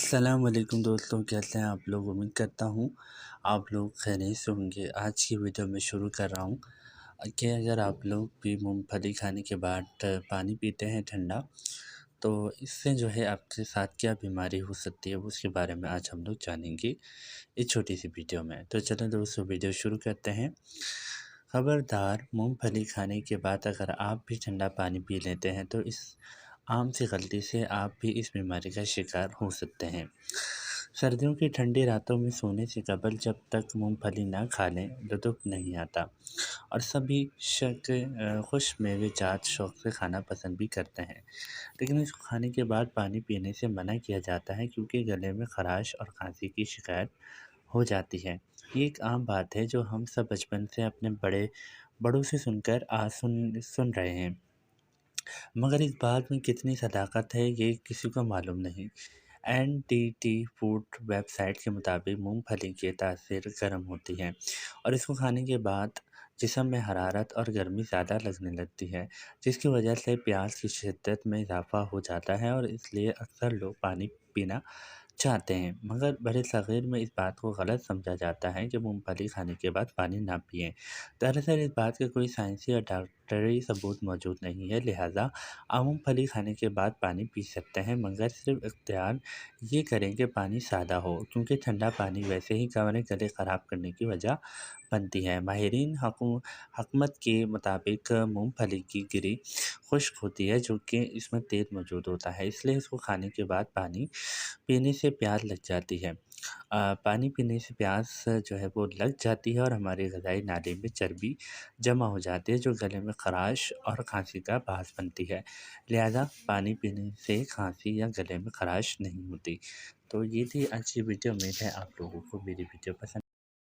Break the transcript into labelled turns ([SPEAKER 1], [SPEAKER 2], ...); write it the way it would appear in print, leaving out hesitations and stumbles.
[SPEAKER 1] السلام علیکم دوستوں، کیسے ہیں آپ لوگ؟ امید کرتا ہوں آپ لوگ خیریت سے ہوں گے۔ آج کی ویڈیو میں شروع کر رہا ہوں کہ اگر آپ لوگ بھی مونگ پھلی کھانے کے بعد پانی پیتے ہیں ٹھنڈا، تو اس سے جو ہے آپ کے ساتھ کیا بیماری ہو سکتی ہے، اس کے بارے میں آج ہم لوگ جانیں گے اس چھوٹی سی ویڈیو میں۔ تو چلیں دوستوں، ویڈیو شروع کرتے ہیں۔ خبردار، مونگ پھلی کھانے کے بعد اگر آپ بھی ٹھنڈا پانی پی لیتے ہیں تو اس عام سی غلطی سے آپ بھی اس بیماری کا شکار ہو سکتے ہیں۔ سردیوں کی ٹھنڈی راتوں میں سونے سے قبل جب تک مونگ پھلی نہ کھا لیں لطف نہیں آتا، اور سبھی خوش میوے جات شوق سے کھانا پسند بھی کرتے ہیں، لیکن اس کو کھانے کے بعد پانی پینے سے منع کیا جاتا ہے کیونکہ گلے میں خراش اور کھانسی کی شکایت ہو جاتی ہے۔ یہ ایک عام بات ہے جو ہم سب بچپن سے اپنے بڑوں سے سن رہے ہیں، مگر اس بات میں کتنی صداقت ہے یہ کسی کو معلوم نہیں۔ N D T food website کے مطابق مونگ پھلی کی تاثیر گرم ہوتی ہے، اور اس کو کھانے کے بعد جسم میں حرارت اور گرمی زیادہ لگنے لگتی ہے، جس کی وجہ سے پیاس کی شدت میں اضافہ ہو جاتا ہے، اور اس لیے اکثر لوگ پانی پینا چاہتے ہیں، مگر بڑے صغیر میں اس بات کو غلط سمجھا جاتا ہے کہ مونگ پھلی کھانے کے بعد پانی نہ پئیں۔ دراصل اس بات کا کوئی سائنسی یا ڈاکٹری ثبوت موجود نہیں ہے، لہٰذا آپ مونگ پھلی کھانے کے بعد پانی پی سکتے ہیں، مگر صرف اختیار یہ کریں کہ پانی سادہ ہو، کیونکہ ٹھنڈا پانی ویسے ہی گلے خراب کرنے کی وجہ بنتی ہے۔ ماہرین حکمت کے مطابق مونگ پھلی کی گری خشک ہوتی ہے، جو کہ اس میں تیل موجود ہوتا ہے، اس لیے اس کو کھانے کے بعد پانی پینے سے پیاس لگ جاتی ہے۔ پانی پینے سے پیاس جو ہے وہ لگ جاتی ہے اور ہمارے غذائی نالی میں چربی جمع ہو جاتی ہے، جو گلے میں خراش اور کھانسی کا باعث بنتی ہے، لہذا پانی پینے سے کھانسی یا گلے میں خراش نہیں ہوتی۔ تو یہ تھی آج کی ویڈیو۔ امید ہے آپ لوگوں کو میری ویڈیو پسند